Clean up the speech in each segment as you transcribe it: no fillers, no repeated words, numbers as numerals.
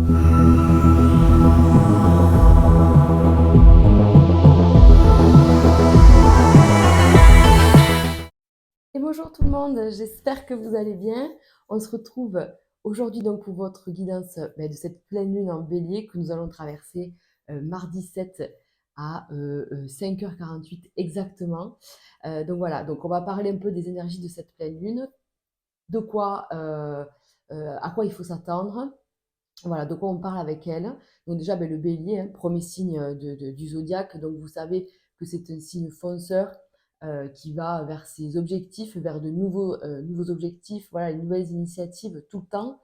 Et bonjour tout le monde, j'espère que vous allez bien. On se retrouve aujourd'hui donc pour votre guidance de cette pleine lune en bélier que nous allons traverser mardi 7 à 5h48 exactement. Donc voilà, donc on va parler un peu des énergies de cette pleine lune, de quoi, à quoi il faut s'attendre. Voilà, de quoi on parle avec elle. Donc déjà, le bélier, hein, premier signe du zodiaque. Donc vous savez que c'est un signe fonceur qui va vers ses objectifs, vers de nouveaux objectifs, voilà, les nouvelles initiatives tout le temps.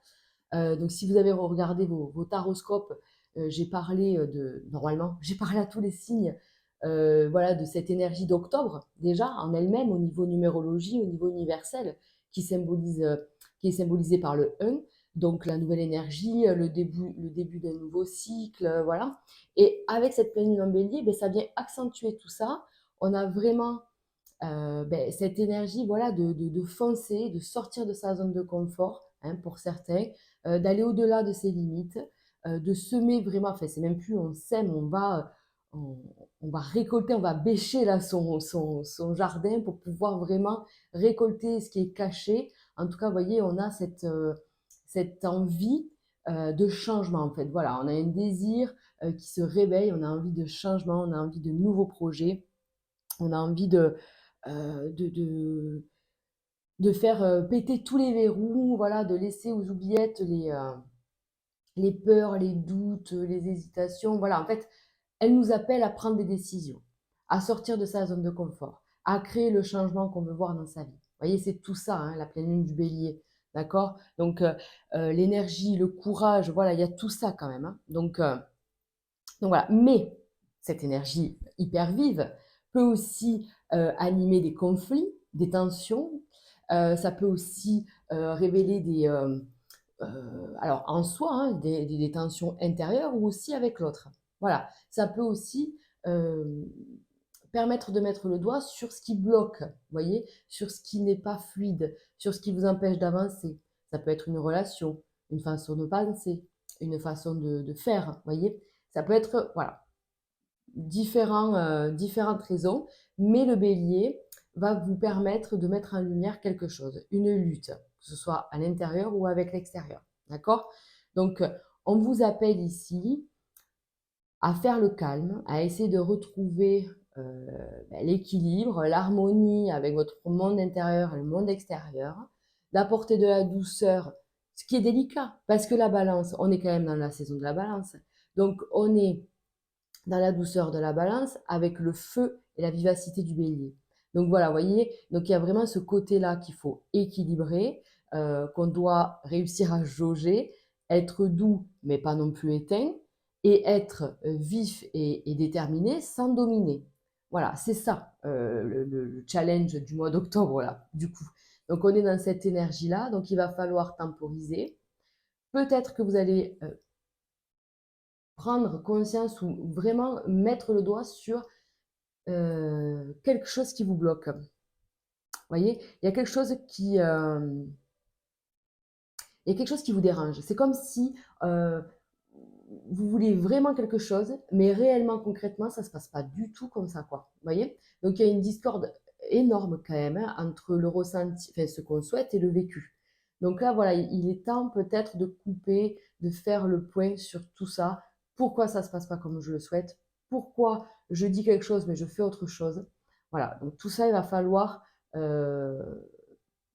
Donc si vous avez regardé vos taroscopes, j'ai parlé normalement, j'ai parlé à tous les signes, voilà, de cette énergie d'octobre, déjà, en elle-même, au niveau numérologie, au niveau universel, qui symbolise, qui est symbolisé par le 1, donc la nouvelle énergie, le début d'un nouveau cycle, voilà. Et avec cette pleine lune en bélier, ça vient accentuer tout ça. On a vraiment cette énergie, voilà, de foncer, de sortir de sa zone de confort, hein, pour certains, d'aller au-delà de ses limites, de semer vraiment, enfin c'est même plus on sème, on, on va récolter, on va bêcher là son jardin pour pouvoir vraiment récolter ce qui est caché. En tout cas, vous voyez, on a cette envie de changement en fait. Voilà, on a un désir qui se réveille, on a envie de changement, on a envie de nouveaux projets, on a envie euh, de, de, de faire péter tous les verrous, voilà, de laisser aux oubliettes les peurs, les doutes, les hésitations. Voilà, en fait, elle nous appelle à prendre des décisions, à sortir de sa zone de confort, à créer le changement qu'on veut voir dans sa vie. Vous voyez, c'est tout ça, hein, la pleine lune du bélier. D'accord. Donc, l'énergie, le courage, voilà, il y a tout ça quand même, hein. Donc voilà, mais cette énergie hyper vive peut aussi animer des conflits, des tensions. Ça peut aussi révéler alors en soi, hein, des tensions intérieures ou aussi avec l'autre. Voilà, ça peut aussi euh, permettre de mettre le doigt sur ce qui bloque, vous voyez, sur ce qui n'est pas fluide, sur ce qui vous empêche d'avancer. Ça peut être une relation, une façon de penser, une façon de faire, vous voyez. Ça peut être, voilà, différentes raisons, mais le bélier va vous permettre de mettre en lumière quelque chose, une lutte, que ce soit à l'intérieur ou avec l'extérieur. D'accord. Donc, on vous appelle ici à faire le calme, à essayer de retrouver l'équilibre, l'harmonie avec votre monde intérieur et le monde extérieur, d'apporter de la douceur, ce qui est délicat, parce que la balance, on est quand même dans la saison de la balance, donc on est dans la douceur de la balance avec le feu et la vivacité du bélier. Donc voilà, vous voyez, donc il y a vraiment ce côté-là qu'il faut équilibrer, qu'on doit réussir à jauger, être doux mais pas non plus éteint, et être vif et déterminé sans dominer. Voilà, c'est ça le challenge du mois d'octobre, là, du coup. Donc on est dans cette énergie-là, donc il va falloir temporiser. Peut-être que vous allez prendre conscience ou vraiment mettre le doigt sur quelque chose qui vous bloque. Vous voyez, il y a quelque chose qui vous dérange. C'est comme si vous voulez vraiment quelque chose, mais réellement, concrètement, ça ne se passe pas du tout comme ça, quoi. Vous voyez. Donc, il y a une discorde énorme quand même, hein, entre le ressenti, enfin, ce qu'on souhaite et le vécu. Donc là, voilà, il est temps peut-être de couper, de faire le point sur tout ça. Pourquoi ça ne se passe pas comme je le souhaite? Pourquoi je dis quelque chose, mais je fais autre chose? Voilà, donc tout ça, il va falloir euh,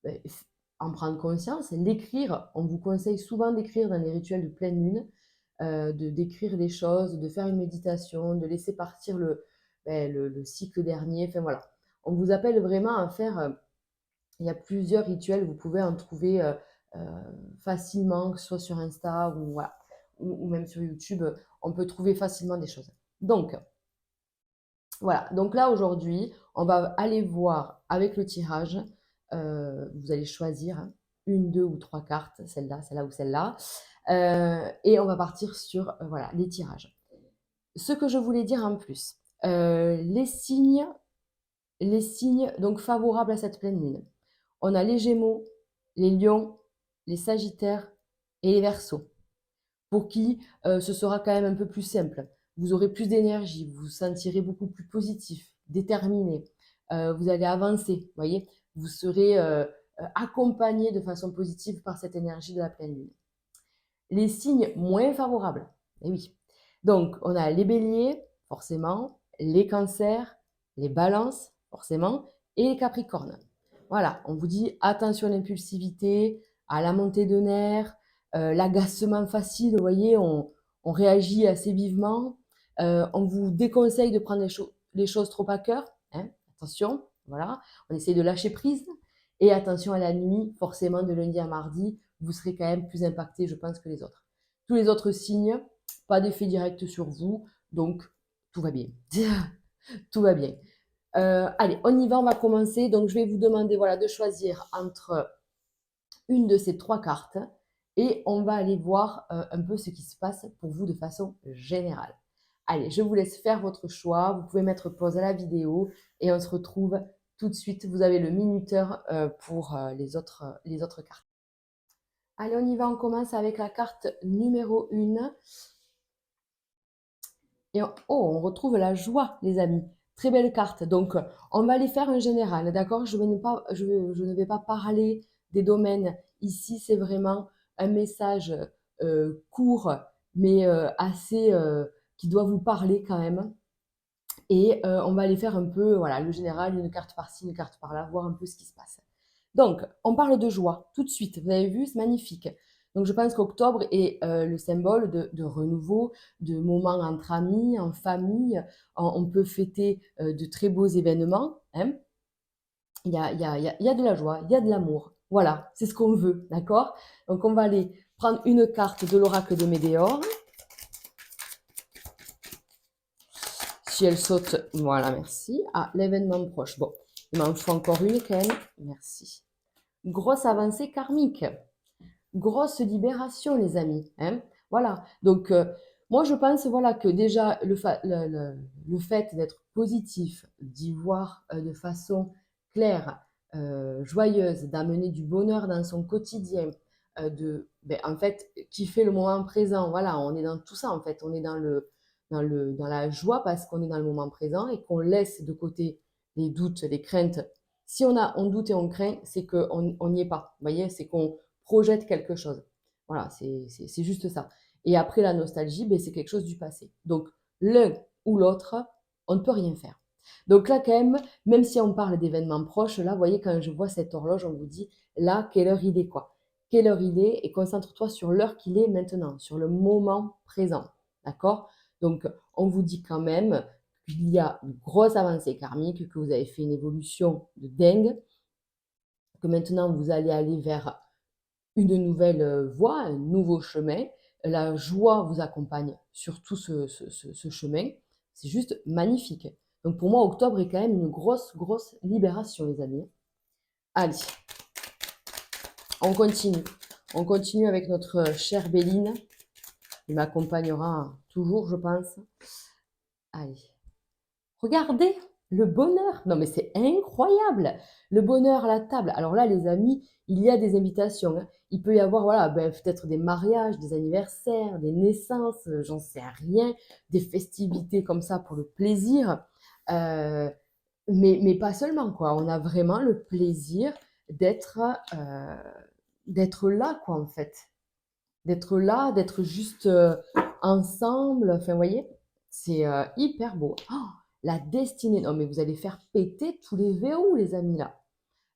ben, en prendre conscience, l'écrire. On vous conseille souvent d'écrire dans les rituels de pleine lune, d'écrire des choses, de faire une méditation, de laisser partir le cycle dernier. Enfin voilà, on vous appelle vraiment à faire. Il y a plusieurs rituels, vous pouvez en trouver facilement, que ce soit sur Insta ou, voilà, ou même sur YouTube, on peut trouver facilement des choses. Donc, voilà, donc là aujourd'hui, on va aller voir avec le tirage. Vous allez choisir, hein, une, deux ou trois cartes, celle-là ou celle-là. Et on va partir sur voilà, les tirages. Ce que je voulais dire en plus, les signes donc favorables à cette pleine lune. On a les Gémeaux, les Lions, les Sagittaires et les Verseaux. pour qui ce sera quand même un peu plus simple. Vous aurez plus d'énergie, vous vous sentirez beaucoup plus positif, déterminé, vous allez avancer, vous voyez, vous serez accompagné de façon positive par cette énergie de la pleine lune. Les signes moins favorables, eh oui. Donc, on a les béliers, forcément, les cancers, les balances, forcément, et les capricornes. Voilà, on vous dit attention à l'impulsivité, à la montée de nerfs, l'agacement facile, vous voyez, on réagit assez vivement. On vous déconseille de prendre les choses trop à cœur, hein, attention, voilà, on essaye de lâcher prise. Et attention à la nuit, forcément, de lundi à mardi, vous serez quand même plus impacté, je pense, que les autres. Tous les autres signes, pas d'effet direct sur vous, donc tout va bien. Tout va bien. Allez, on y va, on va commencer. Donc, je vais vous demander voilà, de choisir entre une de ces trois cartes et on va aller voir un peu ce qui se passe pour vous de façon générale. Allez, je vous laisse faire votre choix. Vous pouvez mettre pause à la vidéo et on se retrouve tout de suite. Vous avez le minuteur pour les autres cartes. Allez, on y va, on commence avec la carte numéro 1. Et on retrouve la joie, les amis. Très belle carte. Donc, on va les faire en général, d'accord? Je ne vais pas parler des domaines. Ici, c'est vraiment un message court, mais assez qui doit vous parler quand même. Et on va aller faire un peu, voilà, le général, une carte par-ci, une carte par-là, voir un peu ce qui se passe. Donc, on parle de joie tout de suite. Vous avez vu, c'est magnifique. Donc, je pense qu'octobre est le symbole de renouveau, de moments entre amis, en famille. On peut fêter de très beaux événements, hein. Il y a de la joie, il y a de l'amour. Voilà, c'est ce qu'on veut, d'accord? Donc, on va aller prendre une carte de l'oracle de Médéor. Si elle saute, voilà, merci. Ah, l'événement proche. Bon, il m'en faut encore une quand même. Merci. Grosse avancée karmique. Grosse libération, les amis. Hein, voilà. Donc, moi, je pense voilà, que déjà, le fait d'être positif, d'y voir de façon claire, joyeuse, d'amener du bonheur dans son quotidien, en fait, kiffer le moment présent. Voilà, on est dans tout ça, en fait. On est dans la joie parce qu'on est dans le moment présent et qu'on laisse de côté les doutes, les craintes. Si on doute et on craint, c'est qu'on n'y est pas. Vous voyez, c'est qu'on projette quelque chose. Voilà, c'est juste ça. Et après la nostalgie, ben, c'est quelque chose du passé. Donc l'un ou l'autre, on ne peut rien faire. Donc là, quand même si on parle d'événements proches, là, vous voyez, quand je vois cette horloge, on vous dit, là, quelle heure il est, quoi. Quelle heure il est, et concentre-toi sur l'heure qu'il est maintenant, sur le moment présent. D'accord? Donc, on vous dit quand même qu'il y a une grosse avancée karmique, que vous avez fait une évolution de dingue, que maintenant vous allez aller vers une nouvelle voie, un nouveau chemin. La joie vous accompagne sur tout ce chemin. C'est juste magnifique. Donc pour moi, octobre est quand même une grosse, grosse libération, les amis. Allez, on continue. On continue avec notre chère Béline. Il m'accompagnera toujours, je pense. Allez. Regardez le bonheur. Non, mais c'est incroyable. Le bonheur à la table. Alors là, les amis, il y a des invitations, hein. Il peut y avoir, voilà, ben, peut-être des mariages, des anniversaires, des naissances, j'en sais rien, des festivités comme ça pour le plaisir. Euh, mais pas seulement, quoi. On a vraiment le plaisir d'être euh, d'être là, quoi, en fait. D'être là, d'être juste ensemble. Enfin, vous voyez, c'est hyper beau. Oh, la destinée. Non, mais vous allez faire péter tous les verrous, les amis, là.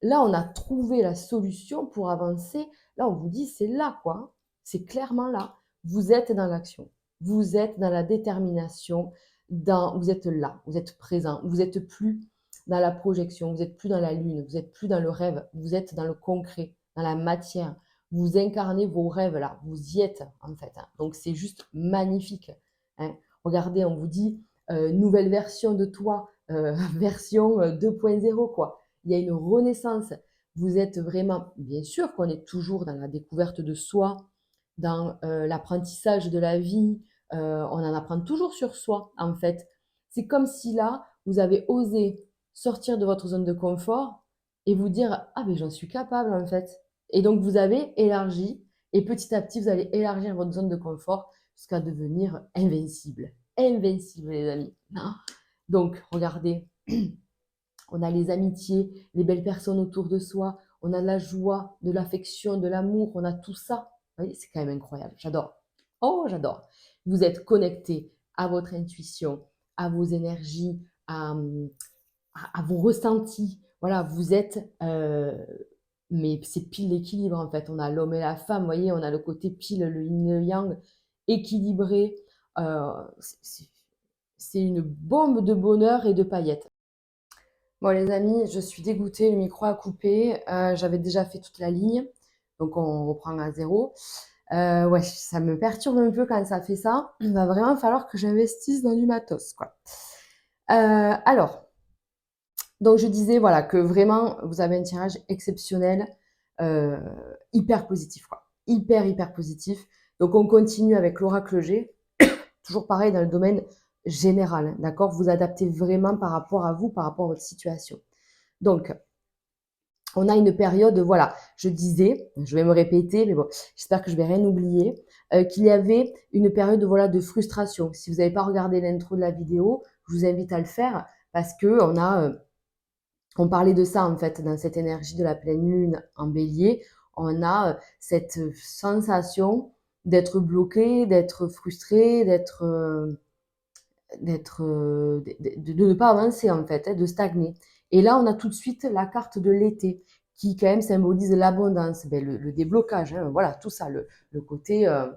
Là, on a trouvé la solution pour avancer. Là, on vous dit, c'est là, quoi. C'est clairement là. Vous êtes dans l'action. Vous êtes dans la détermination. Vous êtes là. Vous êtes présent. Vous n'êtes plus dans la projection. Vous n'êtes plus dans la lune. Vous n'êtes plus dans le rêve. Vous êtes dans le concret, dans la matière. Vous incarnez vos rêves là. Vous y êtes, en fait, hein. Donc, c'est juste magnifique, hein. Regardez, on vous dit, nouvelle version de toi, version 2.0, quoi. Il y a une renaissance. Vous êtes vraiment, bien sûr qu'on est toujours dans la découverte de soi, dans l'apprentissage de la vie. On en apprend toujours sur soi, en fait. C'est comme si là, vous avez osé sortir de votre zone de confort et vous dire, ah ben j'en suis capable, en fait. Et donc, vous avez élargi Et petit à petit, vous allez élargir votre zone de confort jusqu'à devenir invincible. Invincible, les amis. Donc, regardez, on a les amitiés, les belles personnes autour de soi, on a la joie, de l'affection, de l'amour, on a tout ça. Vous voyez, c'est quand même incroyable. J'adore. Oh, j'adore. Vous êtes connecté à votre intuition, à vos énergies, à vos ressentis. Voilà, vous êtes... mais c'est pile l'équilibre en fait. On a l'homme et la femme, vous voyez, on a le côté pile, le yin et le yang, équilibré. Euh, c'est une bombe de bonheur et de paillettes. Bon les amis, je suis dégoûtée, le micro a coupé. J'avais déjà fait toute la ligne, donc on reprend à zéro. Ouais, ça me perturbe un peu quand ça fait ça. Il va vraiment falloir que j'investisse dans du matos, quoi. Alors, donc je disais voilà que vraiment vous avez un tirage exceptionnel, euh, hyper positif, quoi. Hyper positif. Donc on continue avec l'oracle G. Toujours pareil dans le domaine général, d'accord? Vous adaptez vraiment par rapport à vous, par rapport à votre situation. Donc, on a une période, voilà, je disais, je vais me répéter, mais bon, j'espère que je vais rien oublier, qu'il y avait une période, voilà, de frustration. Si vous n'avez pas regardé l'intro de la vidéo, je vous invite à le faire parce que on parlait de ça en fait dans cette énergie de la pleine lune en Bélier. On a cette sensation d'être bloqué, d'être frustré, de ne pas avancer en fait, de stagner. Et là, on a tout de suite la carte de l'été qui quand même symbolise l'abondance, le déblocage, hein, voilà, tout ça, le côté euh,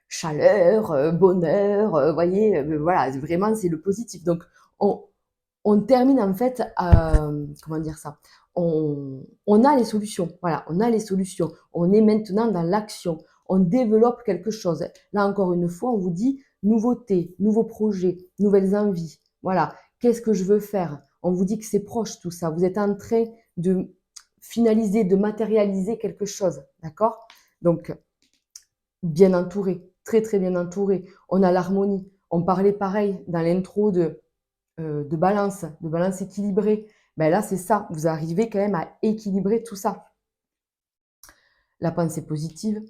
chaleur, bonheur, voyez, voilà, vraiment c'est le positif. Donc on, on termine en fait, comment dire ça, on a les solutions, voilà, on a les solutions, on est maintenant dans l'action, on développe quelque chose. Là encore une fois, on vous dit nouveauté, nouveaux projets, nouvelles envies, voilà, qu'est-ce que je veux faire? On vous dit que c'est proche tout ça, vous êtes en train de finaliser, de matérialiser quelque chose, d'accord? Donc, bien entouré, très bien entouré, on a l'harmonie, on parlait pareil dans l'intro de balance équilibrée. Ben là, c'est ça, vous arrivez quand même à équilibrer tout ça. La pensée positive,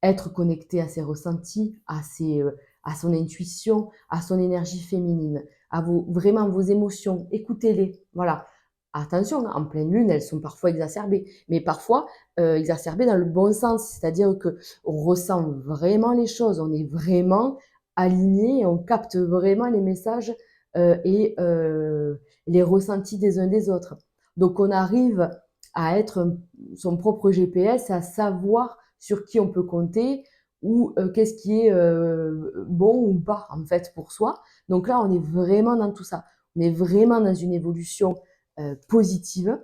être connecté à ses ressentis, à son intuition, à son énergie féminine, vraiment vos émotions, écoutez-les. Voilà. Attention, en pleine lune, elles sont parfois exacerbées, mais parfois exacerbées dans le bon sens, c'est-à-dire que on ressent vraiment les choses, on est vraiment aligné, on capte vraiment les messages et les ressentis des uns des autres. Donc on arrive à être son propre GPS, à savoir sur qui on peut compter ou qu'est-ce qui est bon ou pas en fait pour soi. Donc là, on est vraiment dans tout ça. On est vraiment dans une évolution positive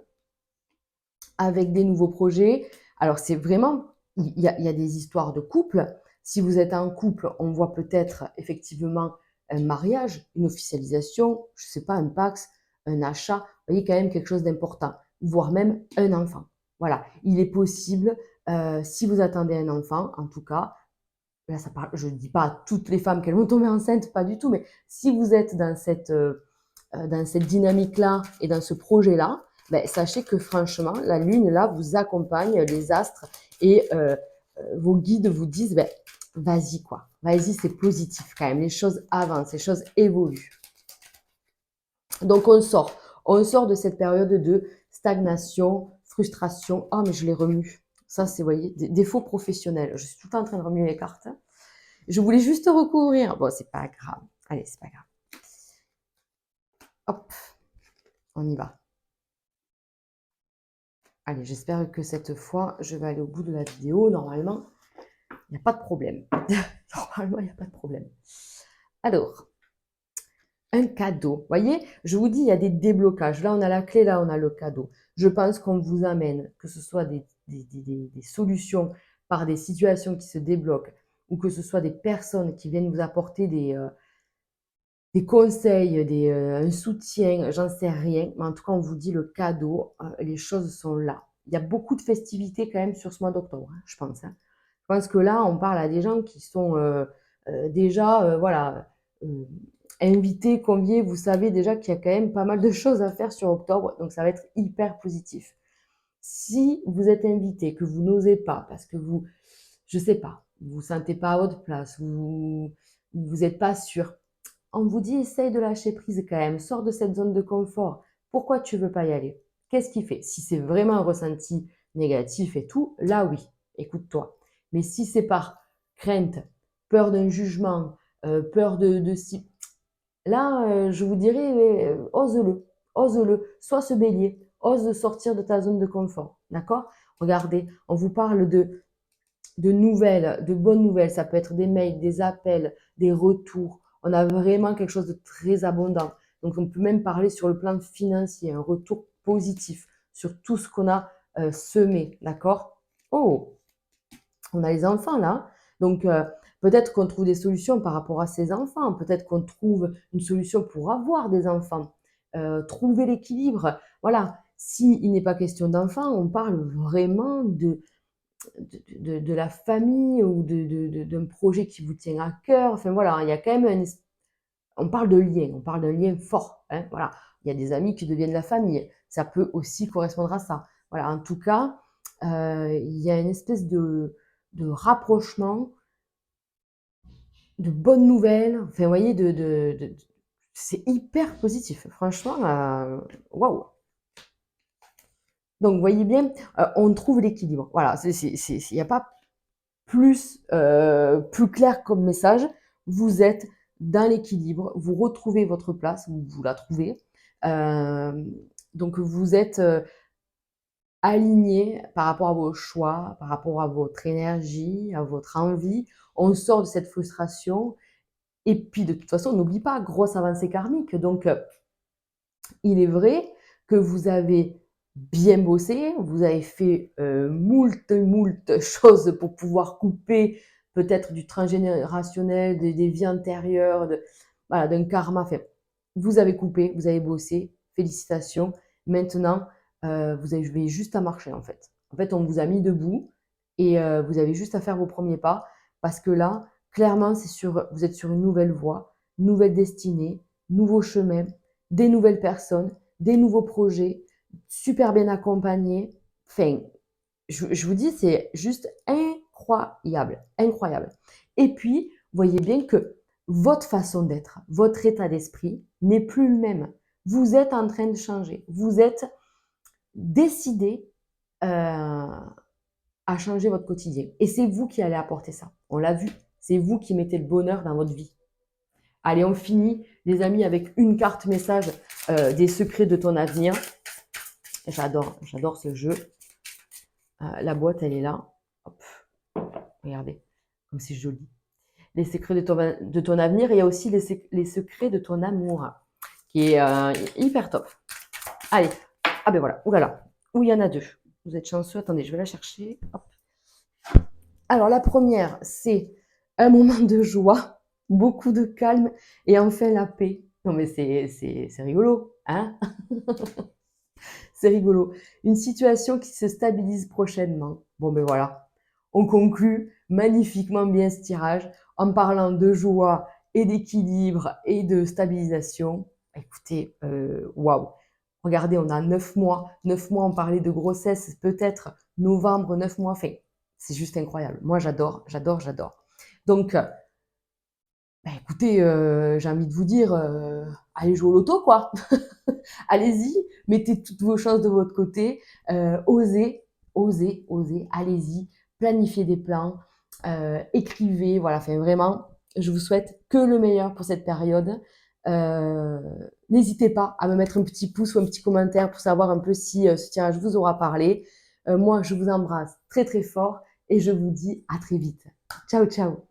avec des nouveaux projets. Alors c'est vraiment, il y a des histoires de couple. Si vous êtes en couple, on voit peut-être effectivement un mariage, une officialisation, je ne sais pas, un Pacs, un achat, vous voyez quand même quelque chose d'important, voire même un enfant. Voilà, il est possible, si vous attendez un enfant, en tout cas, là ça parle, je ne dis pas à toutes les femmes qu'elles vont tomber enceintes, pas du tout, mais si vous êtes dans cette dynamique-là et dans ce projet-là, ben, sachez que franchement, la Lune, là, vous accompagne, les astres et vos guides vous disent, ben, vas-y, quoi. Vas-y, c'est positif quand même. Les choses avancent, les choses évoluent. Donc, on sort de cette période de stagnation, frustration. Ah, mais je les remue. Ça, c'est, vous voyez, des défauts professionnels. Je suis tout le temps en train de remuer les cartes. Je voulais juste recouvrir. Bon, c'est pas grave. Allez, c'est pas grave. Hop, on y va. Allez, j'espère que cette fois, je vais aller au bout de la vidéo. Normalement, il n'y a pas de problème. Normalement, il n'y a pas de problème. Alors, un cadeau. Vous voyez, je vous dis, il y a des déblocages. Là, on a la clé, là, on a le cadeau. Je pense qu'on vous amène, que ce soit des solutions par des situations qui se débloquent ou que ce soit des personnes qui viennent vous apporter des conseils, un soutien, j'en sais rien. Mais en tout cas, on vous dit le cadeau, les choses sont là. Il y a beaucoup de festivités quand même sur ce mois d'octobre, hein, je pense. Hein. Je pense que là, on parle à des gens qui sont déjà, voilà, euh, invités, conviés. Vous savez déjà qu'il y a quand même pas mal de choses à faire sur octobre, donc ça va être hyper positif. Si vous êtes invité, que vous n'osez pas, parce que vous, je sais pas, vous vous sentez pas à votre place, vous êtes pas sûr, on vous dit essaye de lâcher prise quand même, sors de cette zone de confort. Pourquoi tu veux pas y aller? Qu'est-ce qui fait? Si c'est vraiment un ressenti négatif et tout, là oui, écoute-toi. Mais si c'est par crainte, peur d'un jugement, peur de si, là, je vous dirais, ose-le, ose-le. Sois ce bélier, ose sortir de ta zone de confort, d'accord? Regardez, on vous parle de nouvelles, de bonnes nouvelles. Ça peut être des mails, des appels, des retours. On a vraiment quelque chose de très abondant. Donc, on peut même parler sur le plan financier, un retour positif sur tout ce qu'on a semé, d'accord? Oh, on a les enfants là. Donc, peut-être qu'on trouve des solutions par rapport à ces enfants. Peut-être qu'on trouve une solution pour avoir des enfants. Trouver l'équilibre. Voilà. S'il n'est pas question d'enfants, on parle vraiment de la famille ou d'un projet qui vous tient à cœur. Enfin voilà, il y a quand même on parle de lien, on parle d'un lien fort. Hein, voilà. Il y a des amis qui deviennent la famille. Ça peut aussi correspondre à ça. Voilà, en tout cas, il y a une espèce de rapprochement, de bonnes nouvelles. Enfin, vous voyez, c'est hyper positif. Franchement, waouh. Donc, vous voyez bien, on trouve l'équilibre. Voilà, il n'y a pas plus clair comme message. Vous êtes dans l'équilibre, vous retrouvez votre place, vous la trouvez. Donc, vous êtes aligné par rapport à vos choix, par rapport à votre énergie, à votre envie. On sort de cette frustration. Et puis, de toute façon, n'oublie pas, grosse avancée karmique. Donc, il est vrai que vous avez bien bossé, vous avez fait moult choses pour pouvoir couper peut-être du transgénérationnel, des vies antérieures, voilà, d'un karma. Enfin, vous avez coupé, vous avez bossé, félicitations. Maintenant, vous avez juste à marcher en fait. En fait, on vous a mis debout et vous avez juste à faire vos premiers pas parce que là, clairement, vous êtes sur une nouvelle voie, nouvelle destinée, nouveau chemin, des nouvelles personnes, des nouveaux projets, super bien accompagnés. Enfin, je vous dis, c'est juste incroyable, incroyable. Et puis, voyez bien que votre façon d'être, votre état d'esprit n'est plus le même. Vous êtes en train de changer. Vous êtes décidé à changer votre quotidien. Et c'est vous qui allez apporter ça. On l'a vu. C'est vous qui mettez le bonheur dans votre vie. Allez, on finit, les amis, avec une carte message des secrets de ton avenir. J'adore ce jeu. La boîte, elle est là. Hop. Regardez, comme c'est joli. Les secrets de ton avenir. Et il y a aussi les secrets de ton amour, qui est hyper top. Allez, ah ben voilà, oulala, il y en a deux. Vous êtes chanceux, attendez, je vais la chercher. Hop. Alors la première, c'est un moment de joie, beaucoup de calme et enfin la paix. Non mais c'est rigolo, hein? C'est rigolo. Une situation qui se stabilise prochainement. Bon ben voilà, on conclut magnifiquement bien ce tirage en parlant de joie et d'équilibre et de stabilisation. Écoutez, waouh! Regardez, on a 9 mois. 9 mois, on parlait de grossesse, peut-être novembre, 9 mois. Enfin, c'est juste incroyable. Moi, j'adore, j'adore, j'adore. Donc, écoutez, j'ai envie de vous dire, allez jouer au loto, quoi. Allez-y, mettez toutes vos chances de votre côté, osez, osez, osez, allez-y, planifiez des plans, écrivez, voilà, enfin vraiment, je vous souhaite que le meilleur pour cette période. Euh, N'hésitez pas à me mettre un petit pouce ou un petit commentaire pour savoir un peu si ce tirage vous aura parlé. Moi, je vous embrasse très très fort et je vous dis à très vite. Ciao, ciao.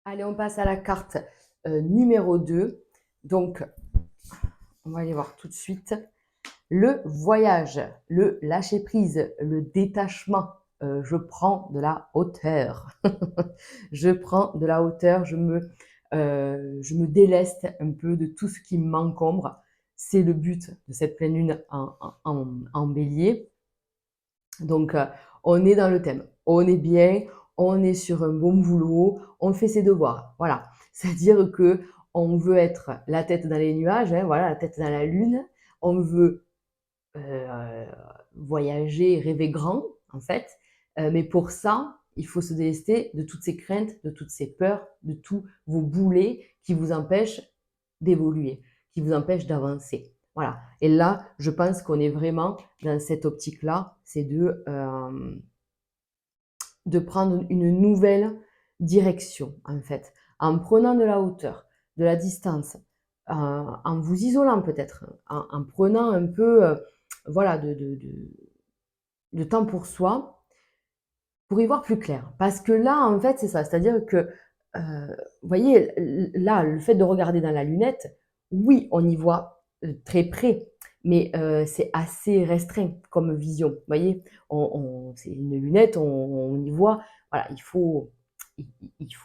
Allez, on passe à la carte numéro 2. Donc, on va aller voir tout de suite. Le voyage, le lâcher-prise, le détachement. Je prends de la hauteur. Je prends de la hauteur, je me déleste un peu de tout ce qui m'encombre. C'est le but de cette pleine lune en bélier. Donc, on est dans le thème. On est bien, on est sur un bon boulot, on fait ses devoirs. Voilà. C'est-à-dire que on veut être la tête dans les nuages, hein, voilà, la tête dans la lune. On veut voyager, rêver grand, en fait. Mais pour ça, il faut se délester de toutes ces craintes, de toutes ces peurs, de tous vos boulets qui vous empêchent d'évoluer, qui vous empêchent d'avancer. Voilà. Et là, je pense qu'on est vraiment dans cette optique-là, c'est de prendre une nouvelle direction, en fait, en prenant de la hauteur, de la distance, en vous isolant peut-être, en prenant un peu voilà, de temps pour soi, pour y voir plus clair. Parce que là, en fait, c'est ça, c'est-à-dire que, vous voyez, là, le fait de regarder dans la lunette, oui, on y voit très près, mais c'est assez restreint comme vision. Vous voyez, c'est une lunette, on y voit, voilà, il faut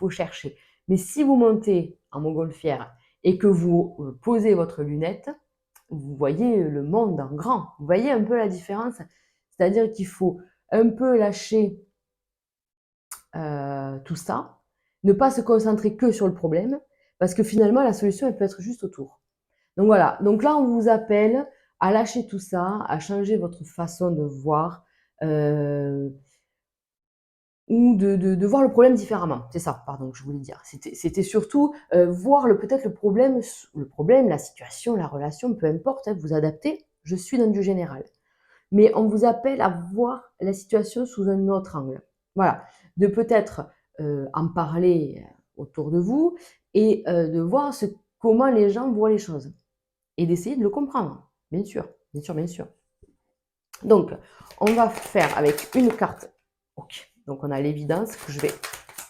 chercher. Mais si vous montez en montgolfière et que vous posez votre lunette, vous voyez le monde en grand. Vous voyez un peu la différence? C'est-à-dire qu'il faut un peu lâcher tout ça, ne pas se concentrer que sur le problème, parce que finalement, la solution, elle peut être juste autour. Donc voilà, donc là, on vous appelle à lâcher tout ça, à changer votre façon de voir, ou de voir le problème différemment. C'est ça, pardon, que je voulais dire. C'était surtout voir peut-être le problème, la situation, la relation, peu importe, hein, vous adaptez. Je suis dans du général. Mais on vous appelle à voir la situation sous un autre angle. Voilà, de peut-être en parler autour de vous et de voir comment les gens voient les choses et d'essayer de le comprendre, bien sûr, bien sûr, bien sûr. Donc, on va faire avec une carte. Ok, donc on a l'évidence que je vais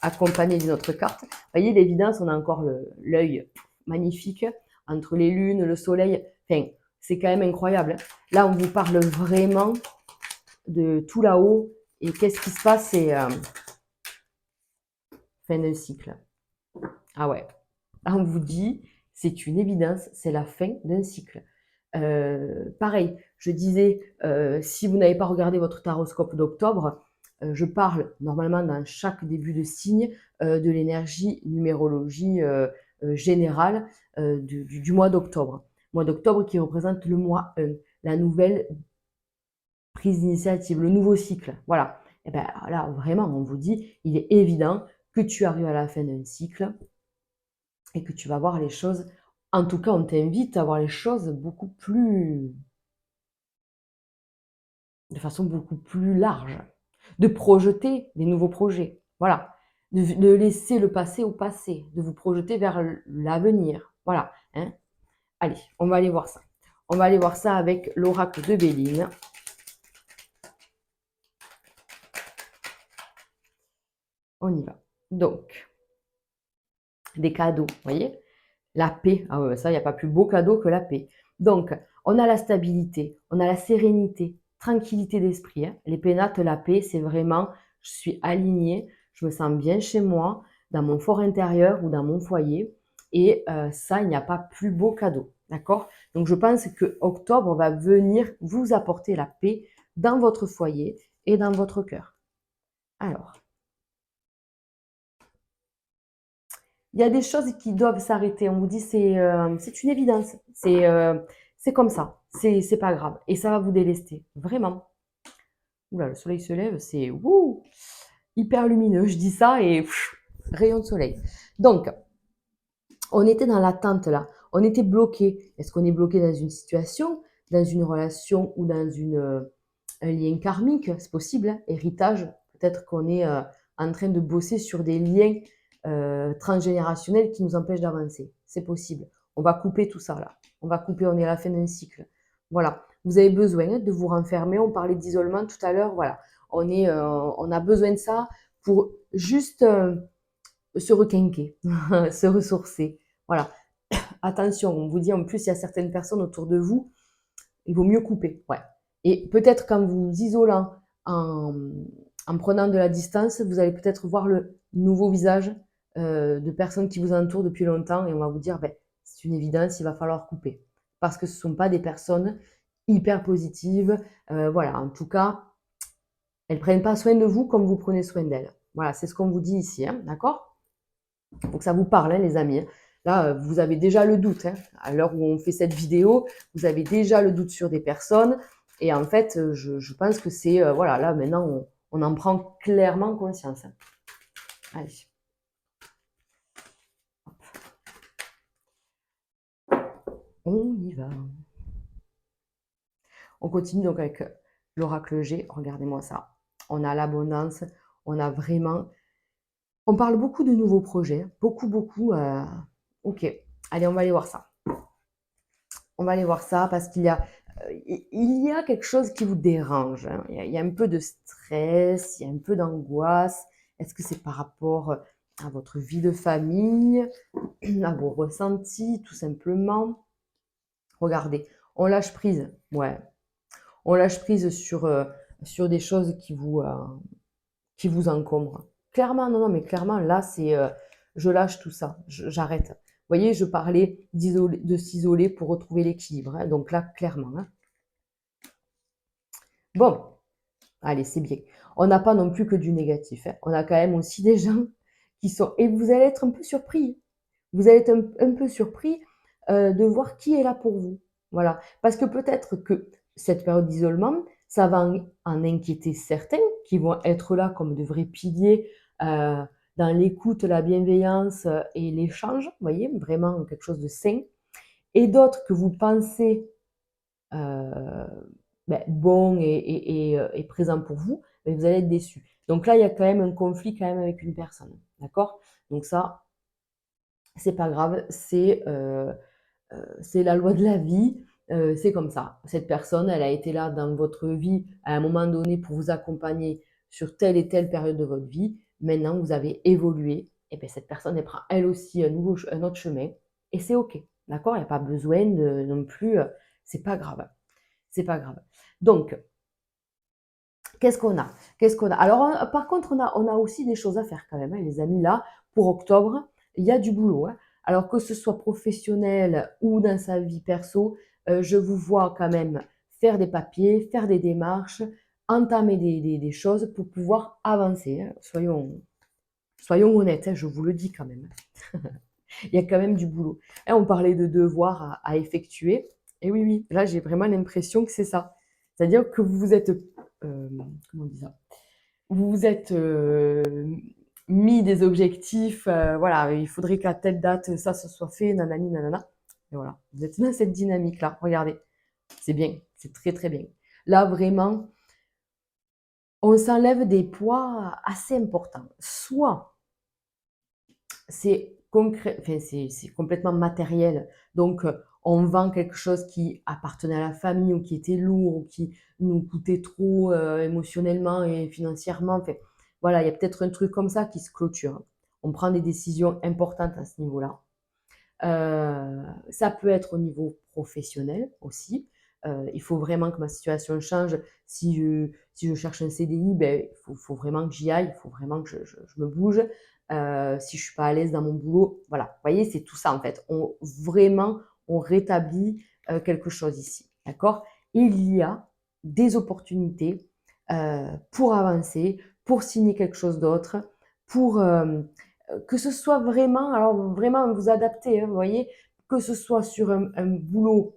accompagner d'une autre carte. Vous voyez, l'évidence, on a encore l'œil magnifique entre les lunes, le soleil. Enfin, c'est quand même incroyable. Là, on vous parle vraiment de tout là-haut. Et qu'est-ce qui se passe? C'est fin d'un cycle. Ah ouais. Là, on vous dit, c'est une évidence, c'est la fin d'un cycle. Pareil, je disais, si vous n'avez pas regardé votre taroscope d'octobre, je parle normalement dans chaque début de signe de l'énergie numérologie générale du mois d'octobre. Mois d'octobre qui représente le mois 1, la nouvelle prise d'initiative, le nouveau cycle. Voilà. Et bien là, vraiment, on vous dit, il est évident que tu arrives à la fin d'un cycle et que tu vas voir les choses. En tout cas, on t'invite à voir les choses de façon beaucoup plus large, de projeter des nouveaux projets. Voilà. De laisser le passé au passé, de vous projeter vers l'avenir. Voilà. Hein. Allez, on va aller voir ça. On va aller voir ça avec l'oracle de Béline. On y va. Donc, des cadeaux, vous voyez? La paix. Ah ouais, ça, il n'y a pas plus beau cadeau que la paix. Donc, on a la stabilité, on a la sérénité, tranquillité d'esprit. Hein. Les pénates, la paix, c'est vraiment, je suis alignée, je me sens bien chez moi, dans mon fort intérieur ou dans mon foyer. Et ça, il n'y a pas plus beau cadeau. D'accord? Donc, je pense que octobre va venir vous apporter la paix dans votre foyer et dans votre cœur. Alors, il y a des choses qui doivent s'arrêter. On vous dit c'est une évidence. C'est comme ça. C'est pas grave. Et ça va vous délester. Vraiment. Oula, le soleil se lève, c'est hyper lumineux. Je dis ça et rayon de soleil. Donc, on était dans l'attente là. On était bloqué. Est-ce qu'on est bloqué dans une situation, dans une relation ou dans un lien karmique? C'est possible. Hein. Héritage. Peut-être qu'on est en train de bosser sur des liens transgénérationnels qui nous empêchent d'avancer. C'est possible. On va couper tout ça là. On va couper, on est à la fin d'un cycle. Voilà. Vous avez besoin de vous renfermer. On parlait d'isolement tout à l'heure. Voilà. On a besoin de ça pour juste se requinquer, se ressourcer. Voilà. Attention, on vous dit en plus, il y a certaines personnes autour de vous, il vaut mieux couper. Ouais. Et peut-être qu'en vous isolant, en prenant de la distance, vous allez peut-être voir le nouveau visage de personnes qui vous entourent depuis longtemps et on va vous dire, ben, c'est une évidence, il va falloir couper. Parce que ce ne sont pas des personnes hyper positives. Voilà, en tout cas, elles ne prennent pas soin de vous comme vous prenez soin d'elles. Voilà, c'est ce qu'on vous dit ici, hein, d'accord? Donc ça vous parle, hein, les amis. Là, vous avez déjà le doute. Hein. À l'heure où on fait cette vidéo, vous avez déjà le doute sur des personnes. Et en fait, je pense que c'est, voilà, là maintenant, on en prend clairement conscience. Allez, on y va. On continue donc avec l'oracle G. Regardez-moi ça. On a l'abondance, on a vraiment... On parle beaucoup de nouveaux projets, beaucoup, beaucoup. Ok, allez, on va aller voir ça. On va aller voir ça parce il y a quelque chose qui vous dérange, hein. Il y a un peu de stress, il y a un peu d'angoisse. Est-ce que c'est par rapport à votre vie de famille, à vos ressentis, tout simplement? Regardez, on lâche prise. Ouais, on lâche prise sur des choses qui vous encombrent. Clairement, non, non, mais clairement, là, c'est je lâche tout ça, j'arrête. Vous voyez, je parlais de s'isoler pour retrouver l'équilibre, hein. Donc là, clairement, hein. Bon, allez, c'est bien. On n'a pas non plus que du négatif, hein. On a quand même aussi des gens qui sont... Et vous allez être un peu surpris. Vous allez être un peu surpris de voir qui est là pour vous. Voilà. Parce que peut-être que cette période d'isolement, ça va en inquiéter certains qui vont être là comme de vrais piliers euh, dans l'écoute, la bienveillance et l'échange. Vous voyez, vraiment quelque chose de sain. Et d'autres que vous pensez euh, bon et présent pour vous, mais vous allez être déçus. Donc là, il y a quand même un conflit quand même avec une personne. D'accord? Donc ça, c'est pas grave, c'est la loi de la vie, c'est comme ça. Cette personne, elle a été là dans votre vie à un moment donné pour vous accompagner sur telle et telle période de votre vie. Maintenant, vous avez évolué, et bien cette personne, elle prend elle aussi un autre chemin, et c'est OK. D'accord? Il n'y a pas besoin de non plus, c'est pas grave. C'est pas grave. Donc, qu'est-ce qu'on a? Qu'est-ce qu'on a? Alors, par contre, on a aussi des choses à faire quand même, hein, les amis. Là, pour octobre, il y a du boulot, hein. Alors, que ce soit professionnel ou dans sa vie perso, je vous vois quand même faire des papiers, faire des démarches, entamer des choses pour pouvoir avancer, hein. Soyons honnêtes, hein, je vous le dis quand même. Il y a quand même du boulot. Et on parlait de devoirs à effectuer. Et oui, oui, là, j'ai vraiment l'impression que c'est ça. C'est-à-dire que vous vous êtes, comment on dit ça? Vous vous êtes mis des objectifs, voilà, il faudrait qu'à telle date, ça se soit fait, nanani, nanana. Et voilà, vous êtes dans cette dynamique-là. Regardez, c'est bien, c'est très, très bien. Là, vraiment, on s'enlève des poids assez importants. Soit c'est concret, enfin, c'est complètement matériel. Donc, on vend quelque chose qui appartenait à la famille ou qui était lourd ou qui nous coûtait trop émotionnellement et financièrement. Enfin, voilà, il y a peut-être un truc comme ça qui se clôture. On prend des décisions importantes à ce niveau-là. Ça peut être au niveau professionnel aussi. Il faut vraiment que ma situation change. Si je cherche un CDI, ben, faut vraiment que j'y aille, il faut vraiment que je me bouge. Si je suis pas à l'aise dans mon boulot, voilà. Vous voyez, c'est tout ça en fait. Vraiment, on rétablit quelque chose ici. D'accord? Il y a des opportunités pour avancer, pour signer quelque chose d'autre, pour que ce soit vraiment, alors vraiment vous adapter, hein, vous voyez, que ce soit sur un boulot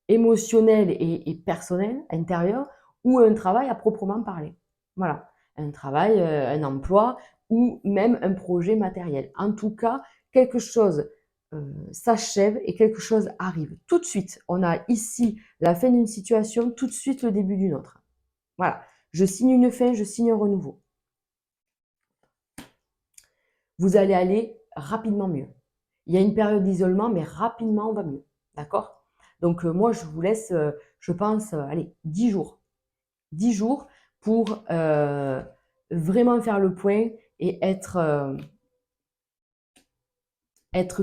émotionnel et personnel, intérieur, ou un travail à proprement parler. Voilà, un travail, un emploi, ou même un projet matériel. En tout cas, quelque chose s'achève et quelque chose arrive. Tout de suite, on a ici la fin d'une situation, tout de suite le début d'une autre. Voilà, je signe une fin, je signe un renouveau. Vous allez aller rapidement mieux. Il y a une période d'isolement, mais rapidement, on va mieux. D'accord? Donc, moi, je vous laisse, je pense, allez, 10 jours. 10 jours pour vraiment faire le point et être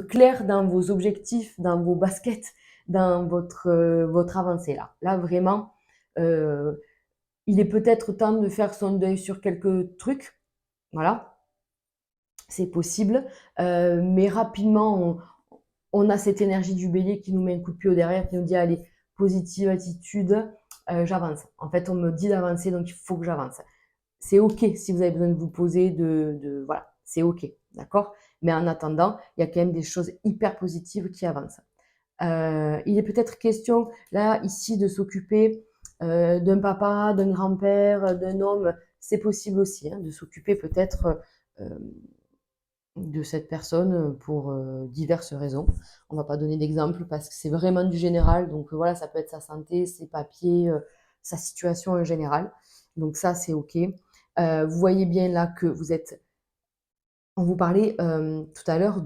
clair dans vos objectifs, dans vos baskets, dans votre avancée là. Là, vraiment, euh, il est peut-être temps de faire son deuil sur quelques trucs. Voilà, c'est possible. Mais rapidement, on a cette énergie du bélier qui nous met un coup de pied au derrière, qui nous dit allez, positive attitude, j'avance. En fait, on me dit d'avancer, donc il faut que j'avance. C'est OK si vous avez besoin de vous poser, voilà, c'est OK, d'accord? Mais en attendant, il y a quand même des choses hyper positives qui avancent. Il est peut-être question, là, ici, de s'occuper d'un papa, d'un grand-père, d'un homme. C'est possible aussi hein, de s'occuper peut-être de cette personne pour diverses raisons. On va pas donner d'exemple parce que c'est vraiment du général. Donc voilà, ça peut être sa santé, ses papiers, sa situation en général. Donc ça, c'est OK. Vous voyez bien là que vous êtes... On vous parlait tout à l'heure